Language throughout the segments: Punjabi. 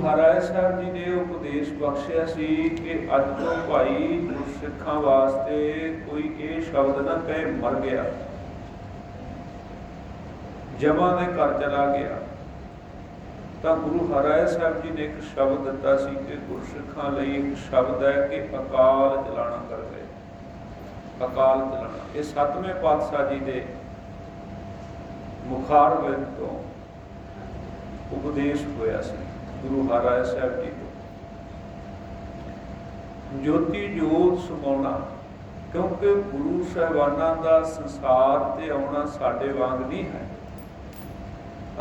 ਮਹਾਰਾਜ ਸਾਹਿਬ ਜੀ ਨੇ ਉਪਦੇਸ਼ ਬਖਸ਼ਿਆ ਸੀ ਕਿ ਅੱਜ ਤੋਂ ਭਾਈ ਗੁਰਸਿੱਖਾਂ ਵਾਸਤੇ ਕੋਈ ਇਹ ਸ਼ਬਦ ਨਾ ਕਹੇ ਮਰ ਗਿਆ, ਜਮਾਂ ਦੇ ਘਰ ਚਲਾ ਗਿਆ। ਤਾਂ ਗੁਰੂ ਹਰਿਰਾਏ ਸਾਹਿਬ ਜੀ ਨੇ ਇੱਕ ਸ਼ਬਦ ਦਿੱਤਾ ਸੀ ਕਿ ਗੁਰਸਿੱਖਾਂ ਲਈ ਇੱਕ ਸ਼ਬਦ ਹੈ ਕਿ ਅਕਾਲ ਚਲਾਣਾ ਕਰ ਗਏ। ਅਕਾਲ ਚਲਾਣਾ ਇਹ 7ਵੇਂ ਪਾਤਸ਼ਾਹ ਜੀ ਦੇ ਮੁਖਾਰ ਵਿੱਚ ਤੋਂ ਉਪਦੇਸ਼ ਹੋਇਆ ਸੀ ਗੁਰੂ ਹਰਿਰਾਏ ਸਾਹਿਬ ਜੀ ਤੋਂ। ਜੋਤੀ ਜੋਤ ਸਮਾਉਣਾ, ਕਿਉਂਕਿ ਗੁਰੂ ਸਾਹਿਬਾਨਾਂ ਦਾ ਸੰਸਾਰ ਤੇ ਆਉਣਾ ਸਾਡੇ ਵਾਂਗ ਨਹੀਂ ਹੈ।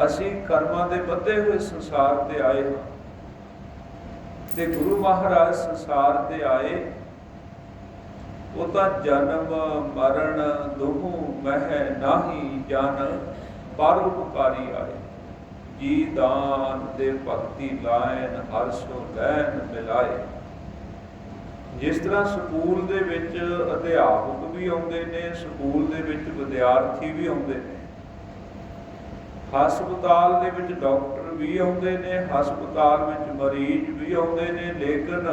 ਅਸੀਂ ਕਰਮਾਂ ਦੇ ਬੱਧੇ ਹੋਏ ਸੰਸਾਰ ਤੇ ਆਏ ਹਾਂ ਤੇ ਗੁਰੂ ਮਹਾਰਾਜ ਸੰਸਾਰ ਤੇ ਆਏ, ਉਹ ਤਾਂ ਜਨਮ ਮਰਨ ਦੋਹੂ ਮਹਿ ਨਾਹੀ ਜਨ ਪਰ ਉਪਕਾਰੀ ਆਏ। ਜੀ ਦਾਨ ਦੇ ਭਗਤੀ ਲਾਇਨ ਹਰ ਸੋ ਲੈਨ ਮਿਲਾਏ। ਜਿਸ ਤਰ੍ਹਾਂ ਸਕੂਲ ਦੇ ਵਿੱਚ ਅਧਿਆਪਕ ਵੀ ਆਉਂਦੇ ਨੇ, ਸਕੂਲ ਦੇ ਵਿੱਚ ਵਿਦਿਆਰਥੀ ਵੀ ਆਉਂਦੇ ਨੇ, ਹਸਪਤਾਲ ਦੇ ਵਿੱਚ ਡਾਕਟਰ ਵੀ ਆਉਂਦੇ ਨੇ, ਹਸਪਤਾਲ ਵਿੱਚ ਮਰੀਜ਼ ਵੀ ਆਉਂਦੇ ਨੇ, ਲੇਕਿਨ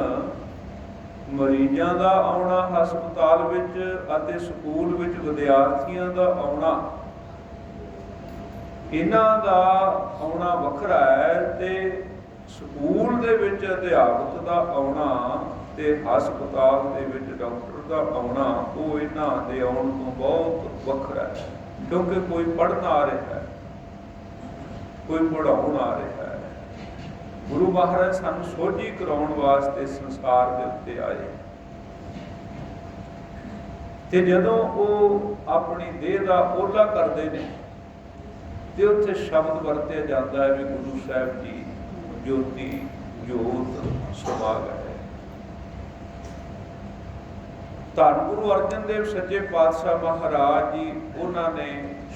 ਮਰੀਜ਼ਾਂ ਦਾ ਆਉਣਾ ਹਸਪਤਾਲ ਵਿੱਚ ਅਤੇ ਸਕੂਲ ਵਿੱਚ ਵਿਦਿਆਰਥੀਆਂ ਦਾ ਆਉਣਾ, ਇਹਨਾਂ ਦਾ ਆਉਣਾ ਵੱਖਰਾ ਹੈ। ਤੇ ਸਕੂਲ ਦੇ ਵਿੱਚ ਅਧਿਆਪਕ ਦਾ ਆਉਣਾ ਤੇ ਹਸਪਤਾਲ ਦੇ ਵਿੱਚ ਡਾਕਟਰ ਦਾ ਆਉਣਾ, ਉਹ ਇਹਨਾਂ ਦੇ ਆਉਣ ਤੋਂ ਬਹੁਤ ਵੱਖਰਾ ਹੈ। ਕਿਉਂਕਿ ਕੋਈ ਪੜ੍ਹਨ ਆ ਰਿਹਾ ਹੈ, ਕੋਈ ਪੜ੍ਹਾਉਣ ਆ ਰਿਹਾ ਹੈ। ਗੁਰੂ ਮਹਾਰਾਜ ਸਾਨੂੰ ਸੋਝੀ ਕਰਾਉਣ ਵਾਸਤੇ ਸੰਸਾਰ ਦੇ ਉੱਤੇ ਆਏ। ਤੇ ਜਦੋਂ ਉਹ ਆਪਣੀ ਦੇਹ ਦਾ ਓਲਾ ਕਰਦੇ ਨੇ ਤੇ ਉੱਥੇ ਸ਼ਬਦ ਵਰਤਿਆ ਜਾਂਦਾ ਹੈ ਵੀ ਗੁਰੂ ਸਾਹਿਬ ਜੀ ਜੋਤੀ ਜੋਤ ਸਮਾ ਗਏ। ਧੰਨ ਗੁਰੂ ਅਰਜਨ ਦੇਵ ਸੱਚੇ ਪਾਤਸ਼ਾਹ ਮਹਾਰਾਜ ਜੀ, ਉਹਨਾਂ ਨੇ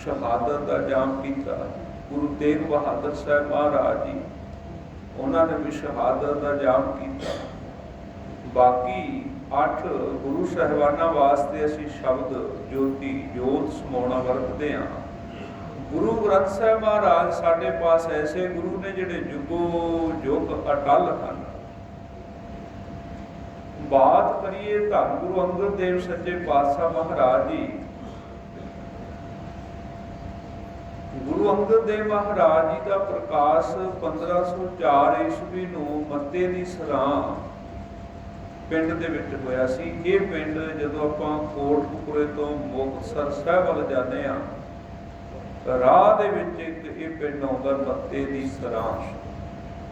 ਸ਼ਹਾਦਤ ਦਾ ਜਾਮ ਕੀਤਾ। ਗੁਰੂ ਤੇਗ ਬਹਾਦਰ ਸਾਹਿਬ ਮਹਾਰਾਜ ਜੀ, ਉਹਨਾਂ ਨੇ ਵੀ ਸ਼ਹਾਦਤ ਦਾ ਜਾਮ ਕੀਤਾ। ਬਾਕੀ 8 ਗੁਰੂ ਸਾਹਿਬਾਨਾਂ ਵਾਸਤੇ ਅਸੀਂ ਸ਼ਬਦ ਜੋਤੀ ਜੋਤ ਸਮਾਉਣਾ ਵਰਤਦੇ ਹਾਂ। ਗੁਰੂ ਗ੍ਰੰਥ ਸਾਹਿਬ ਮਹਾਰਾਜ ਸਾਡੇ ਪਾਸ ਐਸੇ ਗੁਰੂ ਨੇ ਜਿਹੜੇ ਜੁਗੋ ਜੁਗ ਅਟਲ ਹਨ। ਬਾਤ ਕਰੀਏ ਧੰਨ ਗੁਰੂ ਅੰਗਦ ਦੇਵ ਸੱਚੇ ਪਾਤਸ਼ਾਹ ਮਹਾਰਾਜ ਜੀ। ਗੁਰੂ ਅੰਗਦ ਦੇਵ ਮਹਾਰਾਜ ਜੀ ਦਾ ਪ੍ਰਕਾਸ਼ 1504 ਈਸਵੀ ਨੂੰ ਮੱਤੇ ਦੀ ਸਰਾਂ ਪਿੰਡ ਦੇ ਵਿੱਚ ਹੋਇਆ ਸੀ। ਇਹ ਪਿੰਡ ਜਦੋਂ ਆਪਾਂ ਕੋਟਕਪੂਰੇ ਤੋਂ ਮੁਕਤਸਰ ਸਾਹਿਬ ਵੱਲ ਜਾਂਦੇ ਹਾਂ, ਰਾਹ ਦੇ ਵਿੱਚ ਇੱਕ ਇਹ ਪਿੰਡ ਆਉਂਦਾ ਮੱਤੇ ਦੀ ਸਰਾਂ।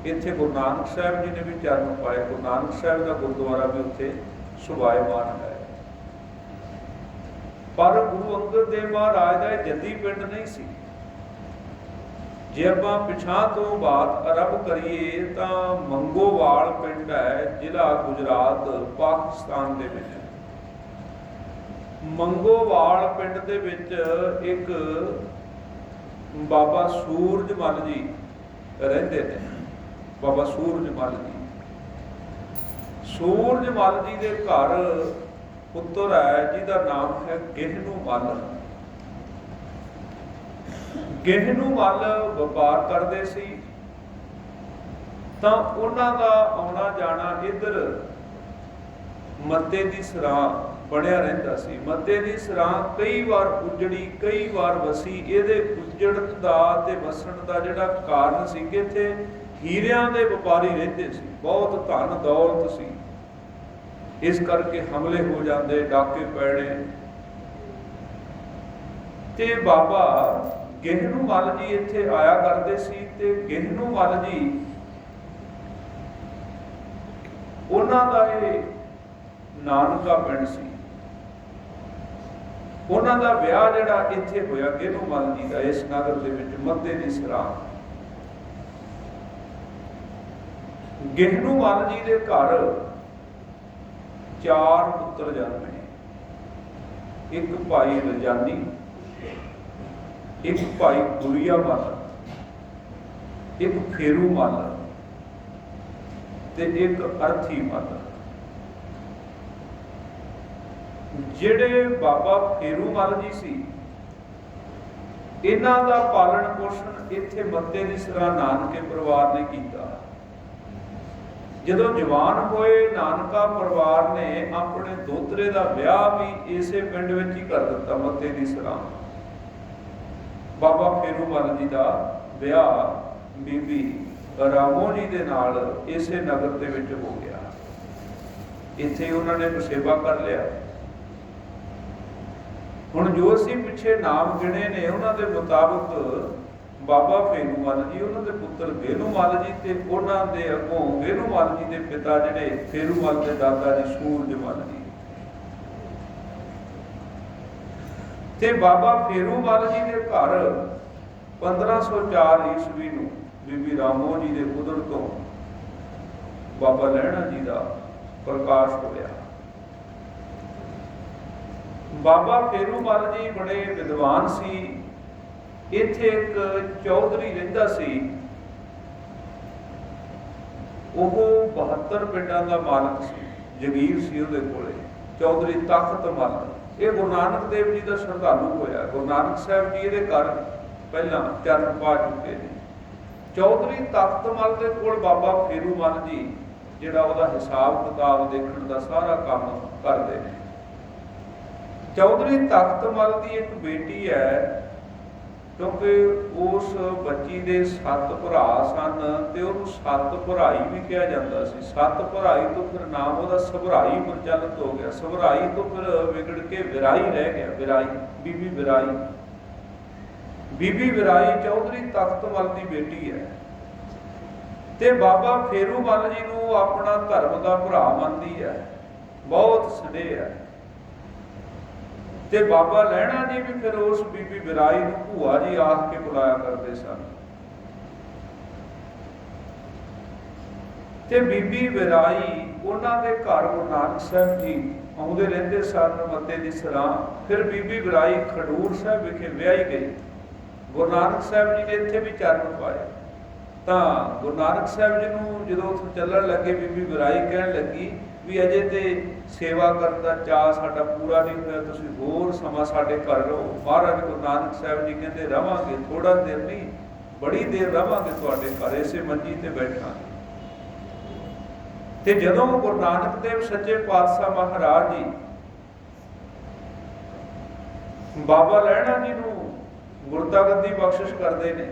ਇੱਥੇ ਗੁਰੂ ਨਾਨਕ ਸਾਹਿਬ ਜੀ ਨੇ ਵੀ ਚਰਨ ਪਾਏ। ਗੁਰੂ ਨਾਨਕ ਸਾਹਿਬ ਦਾ ਗੁਰਦੁਆਰਾ ਵੀ ਉੱਥੇ ਸੁਭਾਇਮਾਨ ਹੈ। ਪਰ ਗੁਰੂ ਅੰਗਦ ਦੇਵ ਮਹਾਰਾਜ ਦਾ ਇਹ ਜੱਦੀ ਪਿੰਡ ਨਹੀਂ ਸੀ। ਜੇ ਆਪਾਂ ਪਿਛਾਂ ਤੋਂ ਬਾਤ ਆਰੰਭ ਕਰੀਏ ਤਾਂ ਮੰਗੋਵਾਲ ਪਿੰਡ ਹੈ, ਜ਼ਿਲ੍ਹਾ ਗੁਜਰਾਤ, ਪਾਕਿਸਤਾਨ ਦੇ ਵਿੱਚ। ਮੰਗੋਵਾਲ ਪਿੰਡ ਦੇ ਵਿੱਚ ਇੱਕ ਬਾਬਾ ਸੂਰਜਮਲ ਜੀ ਰਹਿੰਦੇ ਨੇ। ਬਾਬਾ ਸੂਰਜਮਲ ਜੀ, ਸੂਰਜਮਲ ਜੀ ਦੇ ਘਰ ਪੁੱਤਰ ਹੈ ਜਿਹਦਾ ਨਾਮ ਹੈ ਗਹਿਨੂ ਮੱਲ। ਗਹਿਨੂ ਮੱਲ ਵਪਾਰ ਕਰਦੇ ਸੀ ਤਾਂ ਉਹਨਾਂ ਦਾ ਆਉਣਾ ਜਾਣਾ ਇੱਧਰ ਮੱਤੇ ਦੀ ਸਰਾਂ ਬਣਿਆ ਰਹਿੰਦਾ ਸੀ। ਮੱਤੇ ਦੀ ਸਰਾਂ ਕਈ ਵਾਰ ਉਜੜੀ, ਕਈ ਵਾਰ ਵਸੀ। ਇਹਦੇ ਉਜੜਨ ਦਾ ਤੇ ਵਸਣ ਦਾ ਜਿਹੜਾ ਕਾਰਨ ਸੀ ਕਿ ਇੱਥੇ ਹੀਰਿਆਂ ਦੇ ਵਪਾਰੀ ਰਹਿੰਦੇ ਸੀ, ਬਹੁਤ ਧਨ ਦੌਲਤ ਸੀ। ਇਸ ਕਰਕੇ ਹਮਲੇ ਹੋ ਜਾਂਦੇ, ਡਾਕੇ ਪੈਣੇ। ਤੇ ਬਾਬਾ ਗਹਿਨੂ ਮੱਲ ਜੀ ਇੱਥੇ ਆਇਆ ਕਰਦੇ ਸੀ। ਤੇ ਗਹਿਨੂ ਮੱਲ ਜੀ, ਉਹਨਾਂ ਦਾ ਇਹ ਨਾਨਕਾ ਪਿੰਡ ਸੀ। ਉਹਨਾਂ ਦਾ ਵਿਆਹ ਜਿਹੜਾ ਇੱਥੇ ਹੋਇਆ ਗਹਿਨੂ ਮੱਲ ਜੀ ਦਾ, ਇਸ ਨਗਰ ਦੇ ਵਿੱਚ ਮੱਤੇ ਦੀ ਸਰਾਂ। ਗਹਿਨੂ ਮੱਲ ਜੀ ਦੇ ਘਰ 4 ਪੁੱਤਰ ਜਨਮੇ। ਇੱਕ ਭਾਈ ਰਜਾਨੀ, ਇੱਕ ਭਾਈ ਗੁਰੀਆ ਮੱਲ, ਇੱਕ ਫੇਰੂ ਮੱਲ ਤੇ ਇੱਕ ਅਰਥੀ ਮੱਲ। ਜਿਹੜੇ ਬਾਬਾ ਫੇਰੂ ਮੱਲ ਜੀ ਸੀ, ਇਹਨਾਂ ਦਾ ਪਾਲਣ ਪੋਸ਼ਣ ਇੱਥੇ ਮੱਤੇ ਦੀ ਸਰਾਂ ਨਾਨਕੇ ਪਰਿਵਾਰ ਨੇ ਕੀਤਾ। ਜਦੋਂ ਜਵਾਨ ਹੋਏ ਨਾਨਕਾ ਪਰਿਵਾਰ ਨੇ ਆਪਣੇ ਦੋਤਰੇ ਦਾ ਵਿਆਹ ਵੀ ਇਸੇ ਪਿੰਡ ਵਿੱਚ ਹੀ ਕਰ ਦਿੱਤਾ, ਮੱਤੇ ਦੀ ਸਰਾਂ। ਬਾਬਾ ਫੇਰੂਮੱਲ ਜੀ ਦਾ ਵਿਆਹ ਬੀਬੀ ਰਾਮੋ ਜੀ ਦੇ ਨਾਲ ਇਸੇ ਨਗਰ ਦੇ ਵਿੱਚ ਹੋ ਗਿਆ। ਇੱਥੇ ਉਹਨਾਂ ਨੇ ਸੇਵਾ ਕਰ ਲਿਆ। ਹੁਣ ਜੋ ਅਸੀਂ ਪਿੱਛੇ ਨਾਮ ਗਿਣੇ ਨੇ ਉਹਨਾਂ ਦੇ ਮੁਤਾਬਕ ਬਾਬਾ ਫੇਰੂਮੱਲ ਜੀ, ਉਹਨਾਂ ਦੇ ਪੁੱਤਰ ਵੇਲੂਮੱਲ ਜੀ ਤੇ ਉਹਨਾਂ ਦੇ ਅੱਗੋਂ ਵੇਲੂਮੱਲ ਜੀ ਦੇ ਪਿਤਾ ਜਿਹੜੇ ਫੇਰੂਮੱਲ ਦੇ ਦਾਦਾ ਜੀ ਸੂਰਜਮੱਲ ਜੀ, ਤੇ ਬਾਬਾ ਫੇਰੂਮੱਲ ਜੀ ਦੇ ਘਰ 1504 ਈਸਵੀ ਨੂੰ ਬੀਬੀ ਰਾਮੋ ਜੀ ਦੇ ਉਦਰ ਤੋਂ ਬਾਬਾ ਲਹਿਣਾ ਜੀ ਦਾ ਪ੍ਰਕਾਸ਼ ਹੋਇਆ। ਬਾਬਾ ਫੇਰੂਮੱਲ ਜੀ ਬੜੇ ਵਿਦਵਾਨ ਸੀ। ਇੱਥੇ ਇੱਕ ਚੌਧਰੀ ਰਹਿੰਦਾ ਸੀ, ਉਹ 72 ਪਿੰਡਾਂ ਦਾ ਮਾਲਕ ਸੀ, ਜਗੀਰ ਸੀ ਉਹਦੇ ਕੋਲੇ, ਚੌਧਰੀ ਤਖਤ ਮੱਲ। ਇਹ ਗੁਰੂ ਨਾਨਕ ਦੇਵ ਜੀ ਦਾ ਸ਼ਰਧਾਲੂ ਹੋਇਆ। ਗੁਰੂ ਨਾਨਕ ਸਾਹਿਬ ਜੀ ਇਹਦੇ ਘਰ ਪਹਿਲਾਂ ਚਰਨ ਪਾ ਚੁੱਕੇ ਨੇ। ਚੌਧਰੀ ਤਖਤ ਮੱਲ ਦੇ ਕੋਲ ਬਾਬਾ ਫੇਰੂਮੱਲ ਜੀ ਜਿਹੜਾ ਉਹਦਾ ਹਿਸਾਬ ਕਿਤਾਬ ਦੇਖਣ ਦਾ ਸਾਰਾ ਕੰਮ ਕਰਦੇ ਨੇ। ਚੌਧਰੀ ਤਖਤ ਮੱਲ ਦੀ ਇੱਕ ਬੇਟੀ ਹੈ, ਕਿਉਂਕਿ ਉਸ ਬੱਚੀ ਦੇ 7 ਭਰਾ ਸਨ ਤੇ ਉਹਨੂੰ 7 ਭਰਾਈ ਵੀ ਕਿਹਾ ਜਾਂਦਾ ਸੀ। 7 ਭਰਾਈ ਤੋਂ ਫਿਰ ਨਾਮ ਉਹਦਾ ਸਭਰਾਈ ਪ੍ਰਚਲਿਤ ਹੋ ਗਿਆ। ਸਭਰਾਈ ਤੋਂ ਫਿਰ ਵਿਗੜ ਕੇ ਵਿਰਾਈ ਰਹਿ ਗਿਆ। ਵਿਰਾਈ, ਬੀਬੀ ਵਿਰਾਈ। ਬੀਬੀ ਵਿਰਾਈ ਚੌਧਰੀ ਤਖਤ ਮੱਲ ਦੀ ਬੇਟੀ ਹੈ ਤੇ ਬਾਬਾ ਫੇਰੂਮੱਲ ਜੀ ਨੂੰ ਆਪਣਾ ਧਰਮ ਦਾ ਭਰਾ ਮੰਨਦੀ ਹੈ, ਬਹੁਤ ਸਨੇਹ ਹੈ। ਤੇ ਬਾਬਾ ਲਹਿਣਾ ਜੀ ਵੀ ਫਿਰ ਉਸ ਬੀਬੀ ਵਿਰਾਈ ਨੂੰ ਭੂਆ ਜੀ ਆਖ ਕੇ ਬੁਲਾਇਆ ਕਰਦੇ ਸਨ। ਤੇ ਬੀਬੀ ਵਿਰਾਈ ਉਹਨਾਂ ਦੇ ਘਰ ਗੁਰੂ ਨਾਨਕ ਸਾਹਿਬ ਜੀ ਆਉਂਦੇ ਰਹਿੰਦੇ ਸਨ, ਮੱਤੇ ਦੀ ਸਰਾਂ। ਫਿਰ ਬੀਬੀ ਵਿਰਾਈ ਖਡੂਰ ਸਾਹਿਬ ਵਿਖੇ ਵਿਆਹੀ ਗਈ। ਗੁਰੂ ਨਾਨਕ ਸਾਹਿਬ ਜੀ ਨੇ ਇੱਥੇ ਵੀ ਚਰਨ ਪਾਏ। ਤਾਂ ਗੁਰੂ ਨਾਨਕ ਸਾਹਿਬ ਜੀ ਨੂੰ ਜਦੋਂ ਉੱਥੋਂ ਚੱਲਣ ਲੱਗੇ, ਬੀਬੀ ਵਿਰਾਈ ਕਹਿਣ ਲੱਗੀ ਵੀ ਅਜੇ ਤੇ ਸੇਵਾ ਕਰਨ ਦਾ ਚਾਅ ਸਾਡਾ ਪੂਰਾ ਨਹੀਂ ਹੋਇਆ, ਤੁਸੀਂ ਹੋਰ ਸਮਾਂ ਸਾਡੇ ਘਰ ਰਹੋ। ਮਹਾਰਾਜ ਗੁਰੂ ਨਾਨਕ ਸਾਹਿਬ ਜੀ ਕਹਿੰਦੇ ਰਵਾਂਗੇ, ਥੋੜਾ ਦੇਰ ਨਹੀਂ, ਬੜੀ ਦੇਰ ਰਵਾਂਗੇ ਤੁਹਾਡੇ ਘਰ, ਇਸੇ ਮੰਜੀ ਤੇ ਬੈਠਾਂਗੇ। ਤੇ ਜਦੋਂ ਗੁਰੂ ਨਾਨਕ ਦੇਵ ਸੱਚੇ ਪਾਤਸ਼ਾਹ ਮਹਾਰਾਜ ਜੀ ਬਾਬਾ ਲਹਿਣਾ ਜੀ ਨੂੰ ਗੁਰਤਾ ਗੱਦੀ ਬਖਸ਼ਿਸ਼ ਕਰਦੇ ਨੇ,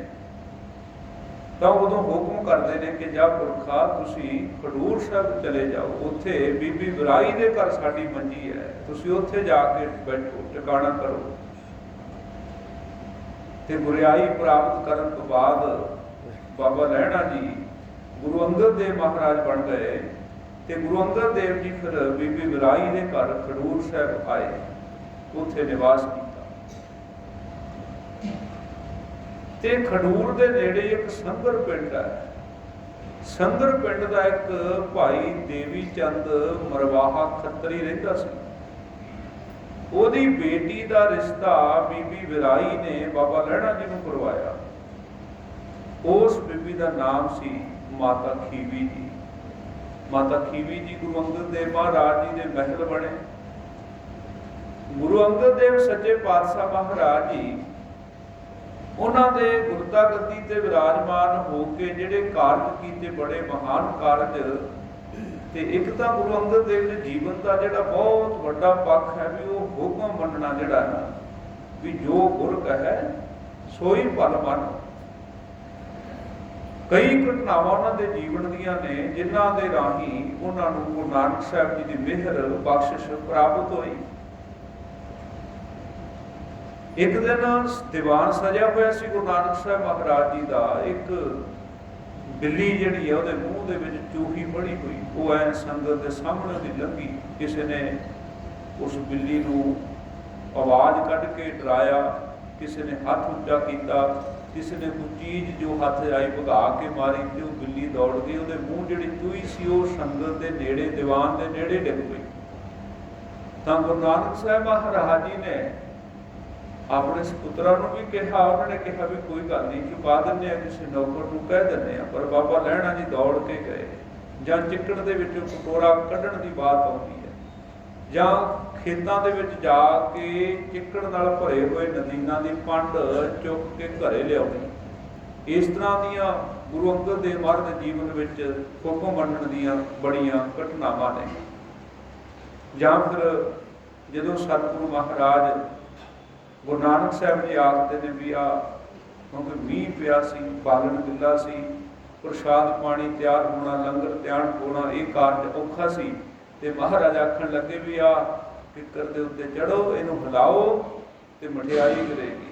ਤਾਂ ਉਦੋਂ ਹੁਕਮ ਕਰਦੇ ਨੇ ਕਿ ਜਾ ਪੁਰਖਾ ਤੁਸੀਂ ਖਡੂਰ ਸਾਹਿਬ ਚਲੇ ਜਾਓ, ਉੱਥੇ ਬੀਬੀ ਵਿਰਾਈ ਦੇ ਘਰ ਸਾਡੀ ਮੰਜੀ ਹੈ, ਤੁਸੀਂ ਉੱਥੇ ਜਾ ਕੇ ਬੈਠੋ, ਟਿਕਾਣਾ ਕਰੋ। ਤੇ ਗੁਰਿਆਈ ਪ੍ਰਾਪਤ ਕਰਨ ਤੋਂ ਬਾਅਦ ਬਾਬਾ ਲਹਿਣਾ ਜੀ ਗੁਰੂ ਅੰਗਦ ਦੇਵ ਮਹਾਰਾਜ ਬਣ ਗਏ। ਤੇ ਗੁਰੂ ਅੰਗਦ ਦੇਵ ਜੀ ਫਿਰ ਬੀਬੀ ਵਿਰਾਈ ਦੇ ਘਰ ਖਡੂਰ ਸਾਹਿਬ ਆਏ, ਉੱਥੇ ਨਿਵਾਸ ਕੀਤਾ। ਤੇ ਖਡੂਰ ਦੇ ਨੇੜੇ ਇੱਕ ਸੰਗਰ ਪਿੰਡ ਹੈ। ਸੰਗਰ ਪਿੰਡ ਦਾ ਇੱਕ ਭਾਈ ਦੇਵੀ ਚੰਦ ਮਰਵਾਹਾ ਖੱਤਰੀ ਰਹਿੰਦਾ ਸੀ। ਉਹਦੀ ਬੇਟੀ ਦਾ ਰਿਸ਼ਤਾ ਬੀਬੀ ਵਿਰਾਈ ਨੇ ਬਾਬਾ ਲਹਿਣਾ ਜੀ ਨੂੰ ਕਰਵਾਇਆ। ਉਸ ਬੀਬੀ ਦਾ ਨਾਮ ਸੀ ਮਾਤਾ ਖੀਵੀ ਜੀ। ਮਾਤਾ ਖੀਵੀ ਜੀ ਗੁਰੂ ਅੰਗਦ ਦੇਵ ਮਹਾਰਾਜ ਜੀ ਦੇ ਮਹਿਲ ਬਣੇ। ਗੁਰੂ ਅੰਗਦ ਦੇਵ ਸੱਚੇ ਪਾਤਸ਼ਾਹ ਮਹਾਰਾਜ ਜੀ ਉਹਨਾਂ ਦੇ ਗੁਰਤਾ ਗੱਦੀ ਤੇ ਵਿਰਾਜਮਾਨ ਹੋ ਕੇ ਜਿਹੜੇ ਕਾਰਜ ਕੀਤੇ, ਬੜੇ ਮਹਾਨ ਕਾਰਜ। ਤੇ ਇੱਕ ਤਾਂ ਗੁਰੂ ਅੰਗਦ ਦੇਵ ਦੇ ਜੀਵਨ ਦਾ ਜਿਹੜਾ ਬਹੁਤ ਵੱਡਾ ਪੱਖ ਹੈ ਵੀ ਉਹ ਹੁਕਮ ਮੰਨਣਾ, ਜਿਹੜਾ ਨਾ ਵੀ ਜੋ ਗੁਰ ਕਹੈ ਸੋਈ ਭਲ ਮੰਨ। ਕਈ ਘਟਨਾਵਾਂ ਉਹਨਾਂ ਦੇ ਜੀਵਨ ਦੀਆਂ ਨੇ ਜਿਨ੍ਹਾਂ ਦੇ ਰਾਹੀਂ ਉਹਨਾਂ ਨੂੰ ਗੁਰੂ ਨਾਨਕ ਸਾਹਿਬ ਜੀ ਦੀ ਮਿਹਰ ਬਖਸ਼ਿਸ਼ ਪ੍ਰਾਪਤ ਹੋਈ। ਇੱਕ ਦਿਨ ਦੀਵਾਨ ਸਜਿਆ ਹੋਇਆ ਸੀ ਗੁਰੂ ਨਾਨਕ ਸਾਹਿਬ ਮਹਾਰਾਜ ਜੀ ਦਾ। ਇੱਕ ਬਿੱਲੀ ਜਿਹੜੀ ਹੈ ਉਹਦੇ ਮੂੰਹ ਦੇ ਵਿੱਚ ਚੂਹੀ ਫੜੀ ਹੋਈ, ਉਹ ਐ ਸੰਗਤ ਦੇ ਸਾਹਮਣੇ ਦੀ ਲੰਘੀ। ਕਿਸੇ ਨੇ ਉਸ ਬਿੱਲੀ ਨੂੰ ਆਵਾਜ਼ ਕੱਢ ਕੇ ਡਰਾਇਆ, ਕਿਸੇ ਨੇ ਹੱਥ ਉੱਚਾ ਕੀਤਾ, ਕਿਸੇ ਨੇ ਕੋਈ ਚੀਜ਼ ਜੋ ਹੱਥ ਆਈ ਭਗਾ ਕੇ ਮਾਰੀ ਤੇ ਉਹ ਬਿੱਲੀ ਦੌੜ ਗਈ। ਉਹਦੇ ਮੂੰਹ ਜਿਹੜੀ ਚੂਹੀ ਸੀ ਉਹ ਸੰਗਤ ਦੇ ਨੇੜੇ, ਦੀਵਾਨ ਦੇ ਨੇੜੇ ਡਿੱਗ ਪਈ। ਤਾਂ ਗੁਰੂ ਨਾਨਕ ਸਾਹਿਬ ਮਹਾਰਾਜ ਜੀ ਨੇ ਆਪਣੇ ਸਪੁੱਤਰਾਂ ਨੂੰ ਵੀ ਕਿਹਾ, ਉਹਨਾਂ ਨੇ ਕਿਹਾ ਵੀ ਕੋਈ ਗੱਲ ਨਹੀਂ, ਛੁਪਾ ਦਿੰਦੇ ਆ, ਕਿਸੇ ਨੌਕਰ ਨੂੰ ਕਹਿ ਦਿੰਦੇ ਆ। ਪਰ ਬਾਬਾ ਲਹਿਣਾ ਜੀ ਦੌੜ ਕੇ ਗਏ। ਜਾਂ ਚਿੱਕੜ ਦੇ ਵਿੱਚੋਂ ਕਟੋਰਾ ਕੱਢਣ ਦੀ ਬਾਤ ਆਉਂਦੀ ਹੈ, ਜਾਂ ਖੇਤਾਂ ਦੇ ਵਿੱਚ ਜਾ ਕੇ ਚਿੱਕੜ ਨਾਲ ਭਰੇ ਹੋਏ ਨਦੀਨਾਂ ਦੀ ਪੰਡ ਚੁੱਕ ਕੇ ਘਰੇ ਲਿਆਉਣੀ। ਇਸ ਤਰ੍ਹਾਂ ਦੀਆਂ ਗੁਰੂ ਅੰਗਦ ਦੇਵ ਮਹਾਰਾਜ ਦੇ ਜੀਵਨ ਵਿੱਚ ਹੁਕਮ ਮੰਨਣ ਦੀਆਂ ਬੜੀਆਂ ਘਟਨਾਵਾਂ ਨੇ। ਜਾਂ ਫਿਰ ਜਦੋਂ ਸਤਿਗੁਰੂ ਮਹਾਰਾਜ ਗੁਰੂ ਨਾਨਕ ਸਾਹਿਬ ਜੀ ਆਖਦੇ ਨੇ ਵੀ ਆ, ਕਿਉਂਕਿ ਮੀਂਹ ਪਿਆ ਸੀ, ਬਾਲਣ ਗਿੱਲਾ ਸੀ, ਪ੍ਰਸ਼ਾਦ ਪਾਣੀ ਤਿਆਰ ਹੋਣਾ, ਲੰਗਰ ਤਿਆਰ ਹੋਣਾ, ਇਹ ਕਾਰਜ ਔਖਾ ਸੀ। ਤੇ ਮਹਾਰਾਜ ਆਖਣ ਲੱਗੇ ਵੀ ਆ ਕਿੱਕਰ ਦੇ ਉੱਤੇ ਚੜੋ, ਇਹਨੂੰ ਹਿਲਾਓ ਤੇ ਮਠਿਆਈ ਗਿਰੇਗੀ।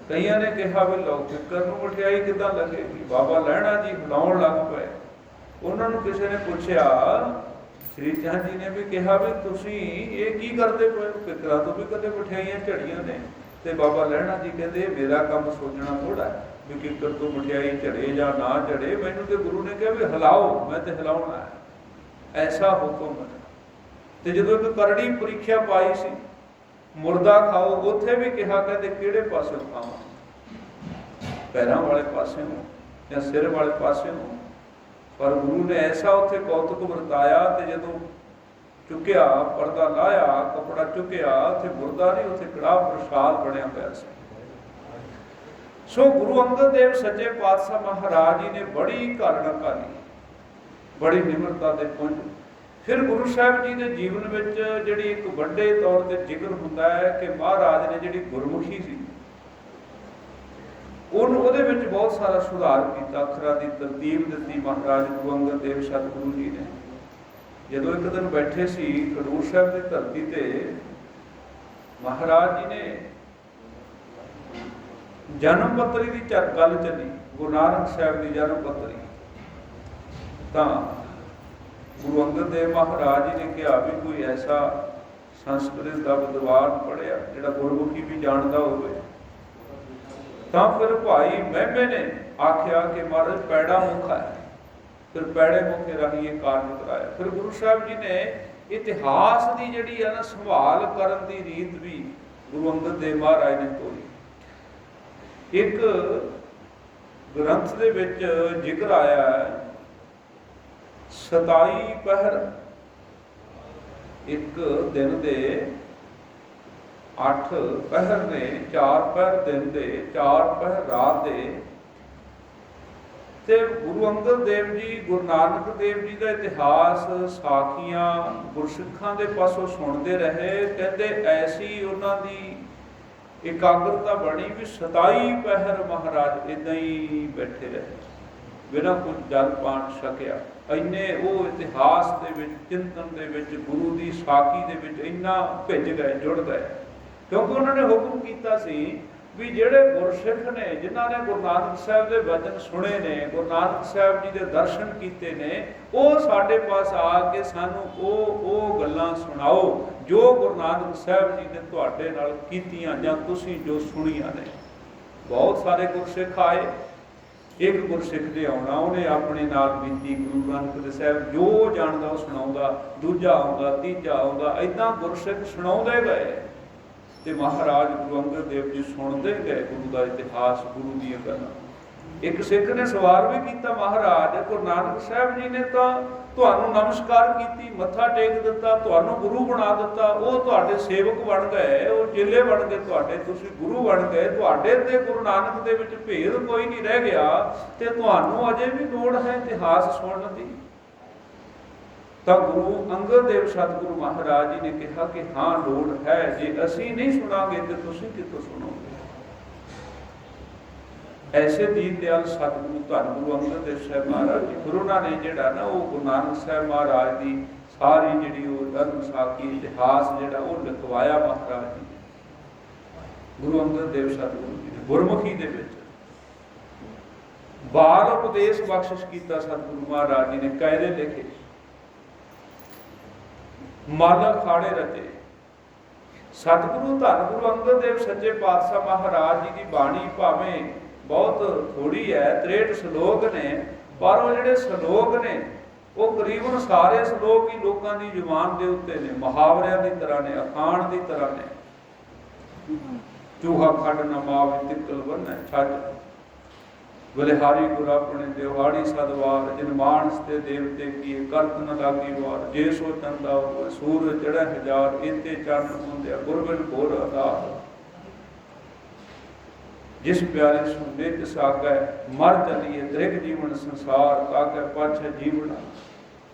ਕਈਆਂ ਨੇ ਕਿਹਾ ਵੀ ਲਓ ਕਿੱਕਰ ਨੂੰ ਮਠਿਆਈ ਕਿੱਦਾਂ ਲੱਗੇਗੀ? ਬਾਬਾ ਲਹਿਣਾ ਜੀ ਹਿਲਾਉਣ ਲੱਗ ਪਏ। ਉਹਨਾਂ ਨੂੰ ਕਿਸੇ ਨੇ ਪੁੱਛਿਆ, ਸ੍ਰੀ ਚੰਦ ਜੀ ਨੇ ਵੀ ਕਿਹਾ ਵੀ ਤੁਸੀਂ ਇਹ ਕੀ ਕਰਦੇ ਪਏ ਹੋ? ਕਿੱਕਰਾਂ ਤੋਂ ਵੀ ਕਦੇ ਮਠਿਆਈਆਂ ਝੜੀਆਂ ਨੇ? ਤੇ ਬਾਬਾ ਲਹਿਣਾ ਜੀ ਕਹਿੰਦੇ ਮੇਰਾ ਕੰਮ ਸੋਚਣਾ ਥੋੜਾ ਹੈ ਵੀ ਕਿੱਕਰ ਤੋਂ ਮਠਿਆਈ ਝੜੇ ਜਾਂ ਨਾ ਝੜੇ, ਮੈਨੂੰ ਤੇ ਗੁਰੂ ਨੇ ਕਿਹਾ ਵੀ ਹਿਲਾਓ, ਮੈਂ ਤੇ ਹਿਲਾਉਣਾ ਹੈ, ਐਸਾ ਹੁਕਮ ਹੈ। ਤੇ ਜਦੋਂ ਇੱਕ ਕਰੜੀ ਪ੍ਰੀਖਿਆ ਪਾਈ ਸੀ, ਮੁਰਦਾ ਖਾਓ, ਉੱਥੇ ਵੀ ਕਿਹਾ ਕਹਿੰਦੇ ਕਿਹੜੇ ਪਾਸੇ ਖਾਵਾਂ, ਪੈਰਾਂ ਵਾਲੇ ਪਾਸੇ ਨੂੰ ਜਾਂ ਸਿਰ ਵਾਲੇ ਪਾਸੇ ਨੂੰ? ਪਰ ਗੁਰੂ ਨੇ ਐਸਾ ਉੱਥੇ ਕੌਤਕ ਵਰਤਾਇਆ। ਤੇ ਜਦੋਂ ਚੁੱਕਿਆ, ਪਰਦਾ ਲਾਇਆ, ਕੱਪੜਾ ਚੁੱਕਿਆ, ਉੱਥੇ ਮੁਰਦਾ ਨਹੀਂ, ਉੱਥੇ ਕੜਾਹ ਪ੍ਰਸ਼ਾਦ ਬਣਿਆ ਹੋਇਆ ਸੀ। ਸੋ ਗੁਰੂ ਅੰਗਦ ਦੇਵ ਸੱਚੇ ਪਾਤਸ਼ਾਹ ਮਹਾਰਾਜ ਜੀ ਨੇ ਬੜੀ ਘਾਲਣਾ ਘਾਲੀ, ਬੜੀ ਨਿਮਰਤਾ ਦੇ ਪੁੰਜ। ਫਿਰ ਗੁਰੂ ਸਾਹਿਬ ਜੀ ਦੇ ਜੀਵਨ ਵਿੱਚ ਜਿਹੜੀ ਇੱਕ ਵੱਡੇ ਤੌਰ ਤੇ ਜ਼ਿਕਰ ਹੁੰਦਾ ਹੈ ਕਿ ਮਹਾਰਾਜ ਨੇ ਜਿਹੜੀ ਗੁਰਮੁਖੀ ਸੀ ਉਹਦੇ ਵਿੱਚ ਬਹੁਤ ਸਾਰਾ ਸੁਧਾਰ ਕੀਤਾ, ਅੱਖਰਾਂ ਦੀ ਤਰਤੀਬ ਦਿੱਤੀ ਮਹਾਰਾਜ ਗੁਰੂ ਅੰਗਦ ਦੇਵ ਸਤਿਗੁਰੂ ਜੀ ਨੇ। ਜਦੋਂ ਇੱਕ ਦਿਨ ਬੈਠੇ ਸੀ ਖਡੂਰ ਸਾਹਿਬ ਦੀ ਧਰਤੀ ਤੇ, ਮਹਾਰਾਜ ਜੀ ਨੇ ਜਨਮ ਪੱਤਰੀ ਦੀ ਗੱਲ ਚੱਲੀ, ਗੁਰੂ ਨਾਨਕ ਸਾਹਿਬ ਦੀ ਜਨਮ ਪੱਤਰੀ। ਤਾਂ ਗੁਰੂ ਅੰਗਦ ਦੇਵ ਮਹਾਰਾਜ ਜੀ ਨੇ ਕਿਹਾ ਵੀ ਕੋਈ ਐਸਾ ਸੰਸਕ੍ਰਿਤ ਦਾ ਵਿਦਵਾਨ ਪੜ੍ਹਿਆ ਜਿਹੜਾ ਗੁਰਮੁਖੀ ਵੀ ਜਾਣਦਾ ਹੋਵੇ। ਤਾਂ ਫਿਰ ਭਾਈ ਮਹਿਮੇ ਨੇ ਆਖਿਆ ਕਿ ਮਹਾਰਾਜ ਪੈੜਾ ਮੁਖ ਹੈ। ਫਿਰ ਪੈੜੇ ਮੁਖੇ ਰਾਹੀਂ ਇਹ ਕਾਰਜ ਕਰਾਇਆ। ਫਿਰ ਗੁਰੂ ਸਾਹਿਬ ਜੀ ਨੇ ਇਤਿਹਾਸ ਦੀ ਜਿਹੜੀ ਹੈ ਨਾ ਸੰਭਾਲ ਕਰਨ ਦੀ ਰੀਤ ਵੀ ਗੁਰੂ ਅੰਗਦ ਦੇਵ ਮਹਾਰਾਜ ਨੇ ਤੋਰੀ। ਇੱਕ ਗ੍ਰੰਥ ਦੇ ਵਿੱਚ ਜ਼ਿਕਰ ਆਇਆ ਹੈ 27 ਪਹਿਰ, ਇੱਕ ਦਿਨ ਦੇ 8 ਪਹਿਰ ਨੇ, 4 ਪਹਿਰ ਦਿਨ ਦੇ, 4 ਪਹਿਰ ਰਾਤ ਦੇ। ਤੇ ਗੁਰੂ ਅੰਗਦ ਦੇਵ ਜੀ, ਗੁਰੂ ਨਾਨਕ ਦੇਵ ਜੀ ਦਾ ਇਤਿਹਾਸ, ਸਾਖੀਆਂ ਗੁਰਸਿੱਖਾਂ ਦੇ ਪਾਸੋਂ ਸੁਣਦੇ ਰਹੇ। ਕਹਿੰਦੇ ਐਸੀ ਉਹਨਾਂ ਦੀ ਇਕਾਗਰਤਾ ਬਣੀ ਵੀ 27 ਪਹਿਰ ਮਹਾਰਾਜ ਏਦਾਂ ਹੀ ਬੈਠੇ ਰਹੇ ਬਿਨਾਂ ਕੁਝ ਜਲ ਪਾਣ ਛਕਿਆ। ਇੰਨੇ ਉਹ ਇਤਿਹਾਸ ਦੇ ਵਿੱਚ, ਚਿੰਤਨ ਦੇ ਵਿੱਚ, ਗੁਰੂ ਦੀ ਸਾਖੀ ਦੇ ਵਿੱਚ ਇੰਨਾ ਭਿੱਜ ਗਏ, ਜੁੜ ਗਏ। ਕਿਉਂਕਿ ਉਹਨਾਂ ਨੇ ਹੁਕਮ ਕੀਤਾ ਸੀ ਵੀ ਜਿਹੜੇ ਗੁਰਸਿੱਖ ਨੇ, ਜਿਨ੍ਹਾਂ ਨੇ ਗੁਰੂ ਨਾਨਕ ਸਾਹਿਬ ਦੇ ਵਚਨ ਸੁਣੇ ਨੇ, ਗੁਰੂ ਨਾਨਕ ਸਾਹਿਬ ਜੀ ਦੇ ਦਰਸ਼ਨ ਕੀਤੇ ਨੇ, ਉਹ ਸਾਡੇ ਪਾਸ ਆ ਕੇ ਸਾਨੂੰ ਉਹ ਗੱਲਾਂ ਸੁਣਾਓ ਜੋ ਗੁਰੂ ਨਾਨਕ ਸਾਹਿਬ ਜੀ ਨੇ ਤੁਹਾਡੇ ਨਾਲ ਕੀਤੀਆਂ ਜਾਂ ਤੁਸੀਂ ਜੋ ਸੁਣੀਆਂ ਨੇ। ਬਹੁਤ ਸਾਰੇ ਗੁਰਸਿੱਖ ਆਏ। ਇੱਕ ਗੁਰਸਿੱਖ ਦੇ ਆਉਣਾ, ਉਹਨੇ ਆਪਣੇ ਨਾਲ ਬੀਤੀ ਗੁਰੂ ਨਾਨਕ ਸਾਹਿਬ ਜੋ ਜਾਣਦਾ ਉਹ ਸੁਣਾਉਂਦਾ, ਦੂਜਾ ਆਉਂਦਾ, ਤੀਜਾ ਆਉਂਦਾ, ਏਦਾਂ ਗੁਰਸਿੱਖ ਸੁਣਾਉਂਦੇ ਗਏ। ਤੇ ਮਹਾਰਾਜ ਗੁਰੂ ਅੰਗਦ ਦੇਵ ਜੀ ਸੁਣਦੇ ਗਏ ਗੁਰੂ ਦਾ ਇਤਿਹਾਸ, ਗੁਰੂ ਦੀਆਂ ਗੱਲਾਂ। ਇੱਕ ਸਿੱਖ ਨੇ ਸਵਾਲ ਵੀ ਕੀਤਾ, ਮਹਾਰਾਜ ਗੁਰੂ ਨਾਨਕ ਸਾਹਿਬ ਜੀ ਨੇ ਤਾਂ ਤੁਹਾਨੂੰ ਨਮਸਕਾਰ ਕੀਤੀ, ਮੱਥਾ ਟੇਕ ਦਿੱਤਾ, ਤੁਹਾਨੂੰ ਗੁਰੂ ਬਣਾ ਦਿੱਤਾ, ਉਹ ਤੁਹਾਡੇ ਸੇਵਕ ਬਣ ਗਏ, ਉਹ ਚੇਲੇ ਬਣ ਗਏ ਤੁਹਾਡੇ, ਤੁਸੀਂ ਗੁਰੂ ਬਣ ਗਏ, ਤੁਹਾਡੇ ਤੇ ਗੁਰੂ ਨਾਨਕ ਦੇ ਵਿੱਚ ਭੇਦ ਕੋਈ ਨਹੀਂ ਰਹਿ ਗਿਆ, ਤੇ ਤੁਹਾਨੂੰ ਅਜੇ ਵੀ ਲੋੜ ਹੈ ਇਤਿਹਾਸ ਸੁਣਨ ਦੀ। ਤਾਂ ਗੁਰੂ ਅੰਗਦ ਦੇਵ ਸਤਿਗੁਰੂ ਮਹਾਰਾਜ ਜੀ ਨੇ ਕਿਹਾ ਕਿ ਹਾਂ ਲੋੜ ਹੈ, ਜੇ ਅਸੀਂ ਨਹੀਂ ਸੁਣਾਂਗੇ ਤੇ ਤੁਸੀਂ ਕਿੱਥੋਂ ਸੁਣੋਗੇ। ਐਸੇ ਦੀਨ ਦਿਆਲ ਸਤਿਗੁਰੂ ਧੰਨ ਗੁਰੂ ਅੰਗਦ ਦੇਵ ਸਾਹਿਬ ਮਹਾਰਾਜ ਜੀ, ਗੁਰੂ ਨੇ ਜਿਹੜਾ ਨਾ ਉਹ ਗੁਰੂ ਨਾਨਕ ਸਾਹਿਬ ਮਹਾਰਾਜ ਦੀ ਸਾਰੀ ਜਿਹੜੀ ਉਹ ਧਰਮ ਸਾਖੀ ਇਤਿਹਾਸ ਜਿਹੜਾ ਉਹ ਲਿਖਵਾਇਆ ਮਹਾਰਾਜ ਜੀ ਨੇ। ਗੁਰੂ ਅੰਗਦ ਦੇਵ ਸਤਿਗੁਰੂ ਜੀ ਨੇ ਗੁਰਮੁਖੀ ਦੇ ਵਿੱਚ ਬਾਲ ਉਪਦੇਸ਼ ਬਖਸ਼ਿਸ਼ ਕੀਤਾ। ਸਤਿਗੁਰੂ ਮਹਾਰਾਜ ਜੀ ਨੇ ਕਾਇਦੇ ਲਿਖੇ, ਮਲ ਅਖਾੜੇ ਰਚੇ। ਸਤਿਗੁਰੂ ਧੰਨ ਗੁਰੂ ਅੰਗਦ ਦੇਵ ਸੱਚੇ ਪਾਤਸ਼ਾਹ ਮਹਾਰਾਜ ਜੀ ਦੀ ਬਾਣੀ ਭਾਵੇਂ ਬਹੁਤ ਥੋੜੀ ਹੈ, 63 ਸ਼ਲੋਕ ਨੇ, ਪਰ ਉਹ ਜਿਹੜੇ ਸ਼ਲੋਕ ਨੇ ਉਹ ਕਰੀਬਨ ਸਾਰੇ ਸ਼ਲੋਕ ਹੀ ਲੋਕਾਂ ਦੀ ਜ਼ੁਬਾਨ ਦੇ ਉੱਤੇ ਨੇ, ਮੁਹਾਵਰਿਆਂ ਦੀ ਤਰ੍ਹਾਂ ਨੇ, ਅਖਾਣ ਦੀ ਤਰ੍ਹਾਂ ਨੇ। ਚੂਹਾ ਖੱਡ ਨਾ ਮਾਵੇ ਤਿੱਕਲ ਬੰਨੈ ਛੱਜ, ਬਲਿਹਾਰੀ ਗੁਰ ਆਪਣੇ ਦਿਹਾੜੀ ਸਦਵਾਰ, ਜਿਨ ਮਾਨਸ ਤੇ ਦੇਵਤੇ ਕੀ ਕਰਤ ਨ ਲਾਗੀ ਵਾਰ, ਜੇ ਸੋ ਚੰਦਾ ਸੂਰਜ ਚੜ੍ਹੈ ਹਜ਼ਾਰ, ਏਤੇ ਚਰਨ ਹੁੰਦਿਆ ਗੁਰਬਿਨ ਘੋਰ ਆਧਾਰ। जिस प्यारे सुनने तिस आगै मर चलिए दृग जीवन संसार ताकै पाछै जीवन।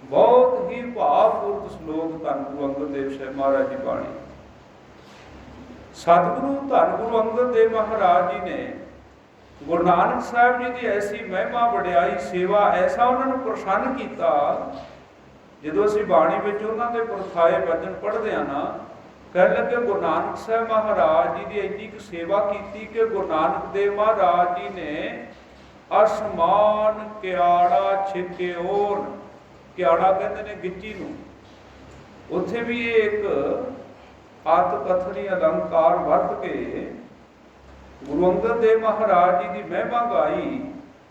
बहुत ही भावपूर्त श्लोक धन गुरु अंगद देव साहब महाराज जी बाणी। सतगुरु धन गुरु अंगद देव महाराज जी ने गुरु नानक साहब जी की ऐसी महिमा वडियाई सेवा ऐसा उन्होंने प्रसन्न किया। जो असी बाणी में उन्होंने परथाए वचन पढ़ते हैं ना, कह लगे गुरु नानक साहब महाराज जी की इन्नी क सेवा की कि गुरु नानक देव महाराज जी ने आसमान क्याड़ा छिके और क्याड़ा कहते ने गिच्ची नूं, उत्थे भी एक आत कथनी अलंकार वरत के गुरु अंगद देव महाराज जी की महिमा गाई।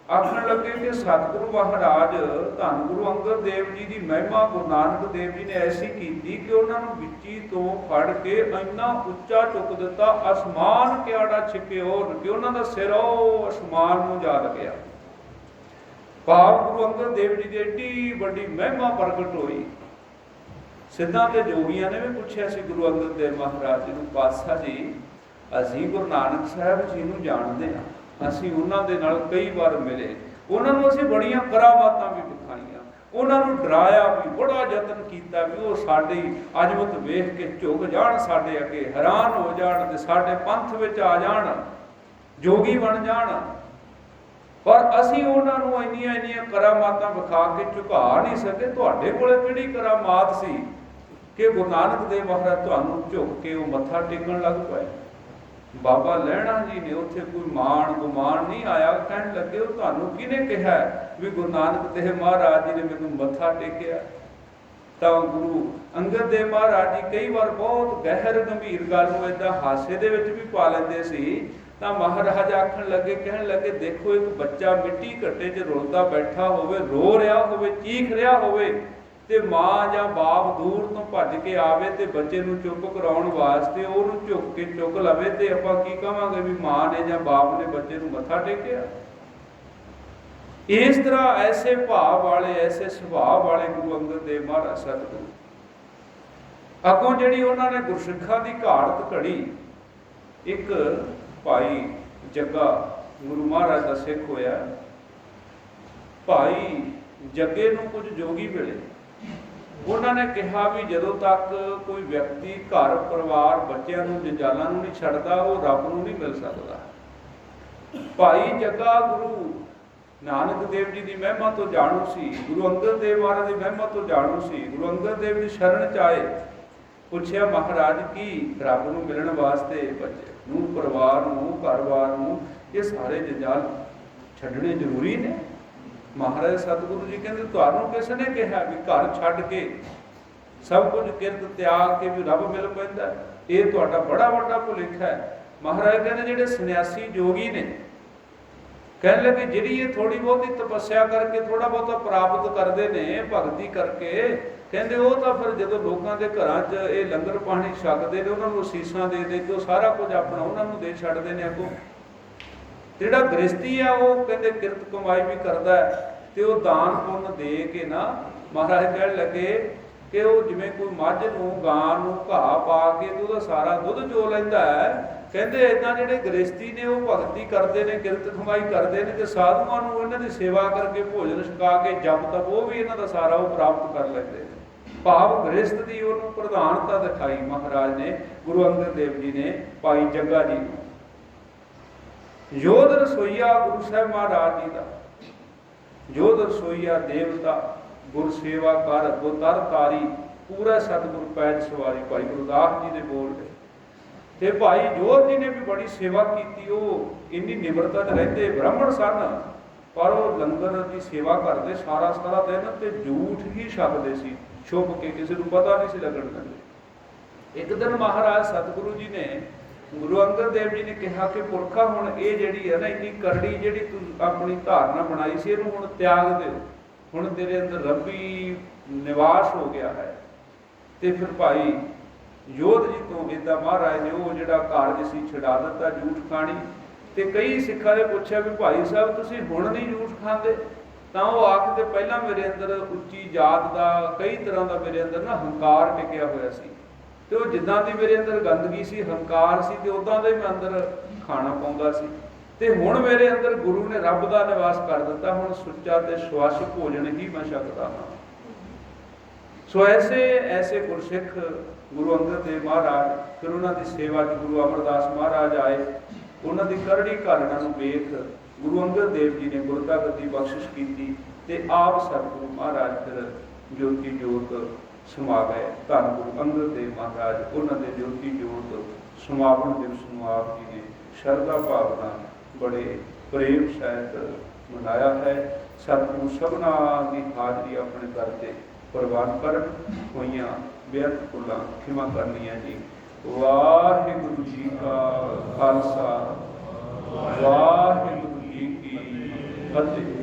आखन लगे कि सतगुरु महाराज धन गुरु अंगद देव जी की महिमा गुरु नानक देव जी ने ऐसी की कि उन्होंने बिच्ची तो फड़ के इन्ना उच्चा चुक दिता, आसमान क्याड़ा छिके और कि उन्होंने सिर आसमान में जा लग्या। भाव गुरु अंगद देव जी की एडी बड़ी महिमा प्रगट हुई। सिद्धां ते जोगियां ने भी पूछा सी गुरु अंगद देव महाराज जी नूं, पातशाह जी असीं गुरु नानक साहब जी नूं जाणदे हां, ਅਸੀਂ ਉਹਨਾਂ ਦੇ ਨਾਲ कई बार मिले, उन्होंने ਅਸੀਂ बड़ियां करामातां भी दिखाईਆਂ, उन्होंने डराया भी, बड़ा यतन किया भी वो साडी अजमत वेख के झुक जाण, साडे अगे हैरान हो जाण ते साडे पंथ विच आ जाण, जोगी बन जाण। पर ਅਸੀਂ ਉਹਨਾਂ ਨੂੰ ਇੰਨੀਆਂ करामातां विखा के झुका नहीं सके। ਤੁਹਾਡੇ ਕੋਲੇ ਕਿਹੜੀ करामात सी कि गुरु नानक देव महाराज ਤੁਹਾਨੂੰ झुक के वो मत्था टेकण लग पए। बाबा लहणा जी ने उत्थे कोई मान गुमान नहीं आया, कहन लगे तुहानू किने कहा भी गुरु नानक देव महाराज जी ने मैनू मत्था टेकिया। तो गुरु अंगद देव महाराज जी कई बार बहुत गहर गंभीर गल नूं इदां हासे दे विच भी पा लैंदे सी। तां महाराज आखण लगे, कहण लगे देखो एक बच्चा मिट्टी घट्टे च रुलदा बैठा होवे, रो रहा होवे, चीख रहा होवे ते मां जां बाप दूर तो भज के आवे ते बच्चे नूं चुप कराउण वास्ते ओहनूं झुक के चुक लवे ते आपां की कहांगे भी मां ने जां बाप ने बच्चे नूं मत्था टेकिया। इस तरह ऐसे भाव वाले, ऐसे सुभाव वाले गुरु अंगद देव महाराज सतगुरु। अगों जिहड़ी उन्हां ने गुरसिੱਖਾਂ दी घाड़त घड़ी, एक भाई जग्गा गुरु महाराज दा सिੱਖ होया। भाई जग्गे नूं कुछ जोगी मिले, उन्होंने कहा भी जदों तक कोई व्यक्ति घर परिवार बच्चों नूं जंजालां नूं नहीं छड्डदा वो रब नूं नहीं मिल सकता। भाई जग्गा गुरु नानक देव जी की महिमा तो जाणू सी, गुरु अंगद देव महाराज की महिमा तो जाणू सी। गुरु अंगद देव की शरण च आए, पुछया महाराज की रब नूं मिलण वास्ते बच्चे नूं परिवार नूं घर-बार नूं ये सारे जंजाल छड्डणे जरूरी ने? महाराज सतगुरु जी कहते तुहानूं किस ने कहा भी घर छड्ड के सब कुछ किरत त्याग के भी रब मिल पैंदा? ये तुहाडा बड़ा वड्डा भुलेखा है। महाराज कहते जिहड़े सन्यासी जोगी ने, कहने लगे जिहड़ी ये थोड़ी बहुती तपस्या करके थोड़ा बहुता प्राप्त करते ने भगती करके, कहते वो तो फिर जो लोगों के घरां च ये लंगर पानी छकते हैं उन्होंने असीसां दे के सारा कुछ अपना उन्होंने दे छड्डदे ने। अगों जिहड़ा गृहस्थी है वो कहते किरत कमाई भी करता है तो वो दान पुण्य दे के ना, महाराज कह लगे कि वो जिवें कोई मझ नूं गां नूं घाह पा के तो उहदा सारा दुध चो लैंदा है, कहते इदां जिहड़े गृहस्थी ने वो भगती करते हैं, किरत कमाई करते हैं, तो साधुआं नूं इन्हां दी सेवा करके भोजन छका के जप तप वो भी इन्हां दा सारा वो प्राप्त कर लैंदे ने। भाव गृहस्थ की उन्होंने प्रधानता दिखाई महाराज ने, गुरु अंगद देव जी ने भाई जग्गा जी नूं। योध रसोईया गुरु साहब महाराज जी का, योध रसोईया देवता गुर सेवा कर गो तर तारी, पूरा सतगुर पैज सवारी भाई गुरदास जी ने बोल रहे। ते भाई जोध जी ने भी बड़ी सेवा की, वो इन्नी निमरता रहते ब्राह्मण सन पर वो लंगर की सेवा करते सारा सारा दिन ते झूठ ही छकते सी, छुप के किसी को पता नहीं सी लगन दिंदे। एक दिन महाराज सतगुरु जी ने गुरु अंगद देव जी ने कहा कि पुरखा हुण ये जिहड़ी है ना इन्नी करड़ी जिहड़ी तू अपनी धारणा बनाई सी इहनूं हुण त्याग दे, हुण तेरे अंदर रब्बी निवास हो गया है। तो फिर भाई योध जी तो इदा महाराज ने वो जिहड़ा कारज सी छड़ा दिता झूठ खाणी। तो कई सिखां ने पूछा भी भाई साहब तुसीं हुण नहीं झूठ खांदे? तो वो आखदे पहलां मेरे अंदर उच्ची जात का कई तरह का मेरे अंदर ना हंकार टिकिया होया सी, तो जिद्दां दी मेरे अंदर गंदगी सी हंकार सी तो उदां दा ही मैं अंदर खाना पाउंदा सी। ਤੇ ਹੁਣ ਮੇਰੇ ਅੰਦਰ ਗੁਰੂ ਨੇ ਰੱਬ ਦਾ ਨਿਵਾਸ ਕਰ ਦਿੱਤਾ, ਹੁਣ ਸੁੱਚਾ ਤੇ ਸਵਾਸ ਭੋਜਨ ਹੀ ਮੈਂ ਛਕਦਾ ਹਾਂ। ਸੋ ਐਸੇ ਗੁਰਸਿੱਖ ਗੁਰੂ ਅੰਗਦ ਦੇਵ ਮਹਾਰਾਜ, ਫਿਰ ਉਹਨਾਂ ਦੀ ਸੇਵਾ 'ਚ ਗੁਰੂ ਅਮਰਦਾਸ ਮਹਾਰਾਜ ਆਏ। ਉਹਨਾਂ ਦੀ ਕਰੜੀ ਘਾਲਣਾ ਨੂੰ ਵੇਖ ਗੁਰੂ ਅੰਗਦ ਦੇਵ ਜੀ ਨੇ ਗੁਰਤਾ ਗੱਦੀ ਬਖਸ਼ਿਸ਼ ਕੀਤੀ ਤੇ ਆਪ ਸਤਿਗੁਰੂ ਮਹਾਰਾਜ ਫਿਰ ਜੋਤੀ ਜੋਤ ਸਮਾ ਗਏ। ਧੰਨ ਗੁਰੂ ਅੰਗਦ ਦੇਵ ਮਹਾਰਾਜ, ਉਹਨਾਂ ਦੇ ਜੋਤੀ ਜੋਤ ਸਮਾਪਨ ਦਿਵਸ ਨੂੰ ਆਪ ਜੀ ਨੇ ਸ਼ਰਧਾ ਭਾਵਨਾ ਬੜੇ ਪ੍ਰੇਮ ਸਹਿਤ ਮਨਾਇਆ ਹੈ। ਸਤਿਗੁਰੂ ਸਭਨਾ ਦੀ ਹਾਜ਼ਰੀ ਆਪਣੇ ਦਰ ਤੇ ਪ੍ਰਵਾਨ ਕਰਨ, ਹੋਈਆਂ ਬੇਅੰਤ ਭੁੱਲਾਂ ਖਿਮਾ ਕਰਨੀਆਂ ਜੀ। ਵਾਹਿਗੁਰੂ ਜੀ ਕਾ ਖਾਲਸਾ, ਵਾਹਿਗੁਰੂ ਜੀ ਕੀ ਫਤਿਹ।